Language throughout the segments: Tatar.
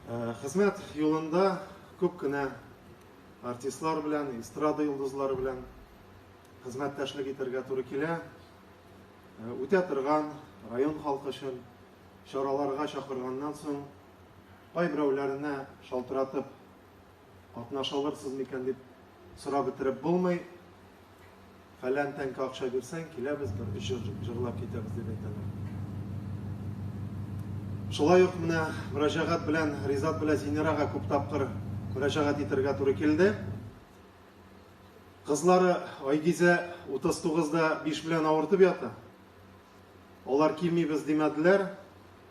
Хезмәт юлында күп кенә артистлар белән, эстрада йолдызлары белән хезмәттәшлек итәргә туры килә. Үтә торган район халкы өчен чараларга чакырганнан соң кайберәүләренә шалтыратып катнаша алырсыз микән дип сорап бетереп булмый. Фәлән тәңкә акча бирсәң, киләбез бер җырлап китәбез дип әйтәләр. Шулай ук менә мөрәҗәгать белән Ризат белән Зинирага күп тапкыр мөрәҗәгать итәргә туры килде. Кызлары Айгизә 39да 5 белән авыртып ята. Алар килмибез димәделәр.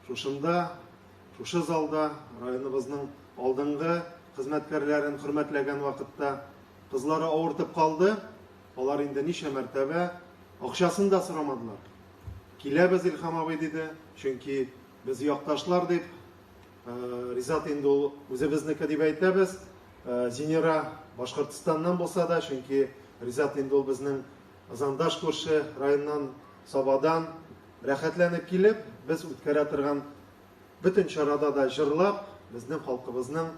Шушында, шушы залда районыбызның алдынгы хезмәткәрләрен хөрмәтләгән вакытта кызлары авыртып калды. Алар инде ничә мәртәбә акчасын да сорамадылар. Киләбез Илһам абый диде, чөнки без якташлар дип, Ризат инде ул үзебезнеке дип әйтәбез. Зинира Башкортстаннан булса да, чөнки Ризат инде ул безнең зандаш күрше районнан, Сабадан рәхәтләнеп килеп, без үткәрә торган бөтен чарада да җырлап, безнең халкыбызның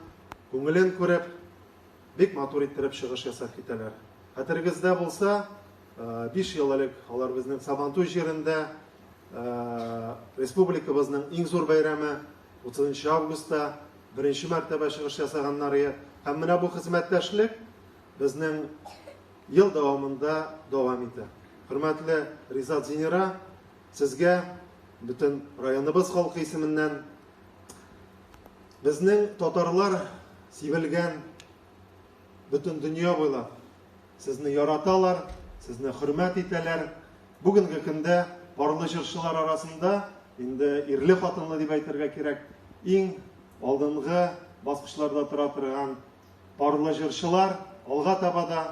күңелен күреп, бик матур иттереп чыгыш ясап китәләр. Хәтерегездә булса, 5 ел элек алар безнең Сабантуй җирендә республикабызның иң зур бәйрәме 30 августта беренче мәртәбә чыгыш ясаганнары һәм менә бу хезмәттәшлек безнең ел дәвамында дәвам итә. Хөрмәтле Ризат, Зинира, сезгә бөтен районыбыз халкы исеменнән безнең татарлар сибелгән бөтен дөнья буйлап сезне яраталар, сезне хөрмәт итәләр. Бүгенге көндә парлы җырчылар арасында, инде ирле хатынлы дип әйтергә кирәк, иң алдынгы баскычларда тора торган парлы җырчылар алга табада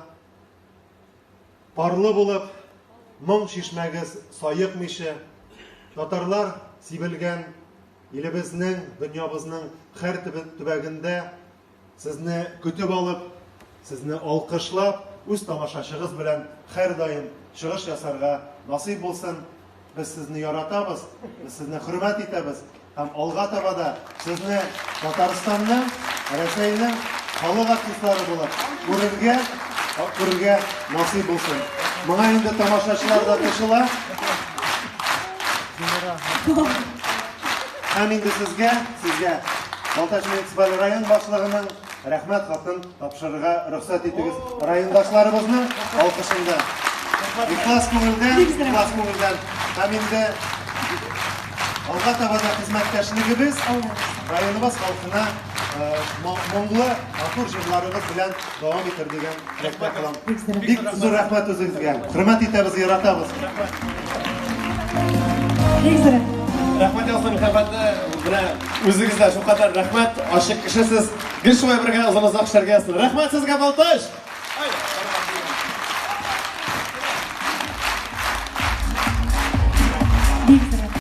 парлы булып, моң чишмәгез саекмыйча, татарлар сибелгән илебезнең, дөньябызның һәр төбәгендә сезне көтеп алып, сезне алкышлап, үз тамашачыгыз белән һәр даим чыгыш ясарга насыйп булсын. Без сезне яратабыз, без сезне хөрмәт итәбез һәм алга табада сезне Татарстанның, Рәсәйнең халык артистлары булып күрергә насыйп булсын. Моңа инде тамашачылар да кушыла. Һәм инде сезгә Балтач муниципаль район башлыгының рәхмәт хатын тапшырырга рөхсәт итегез. Райондашларыбызның алкышында. Ихлас күңелдән һәм инде алга табада хезмәттәшлегебез районыбыз халкына моңлы, матур җырларыбыз белән дәвам итер дигән теләктә калам. Бик зур рәхмәт үзегезгә. Хөрмәт итәбез, яратабыз. Рәхмәт ялсын, хәбәрдә белән үзегездә шулкадәр рәхмәт, ашык кешесез. Гел шулай бергә озын-озак эшләргә ясый. Рәхмәт сезгә, Балтач!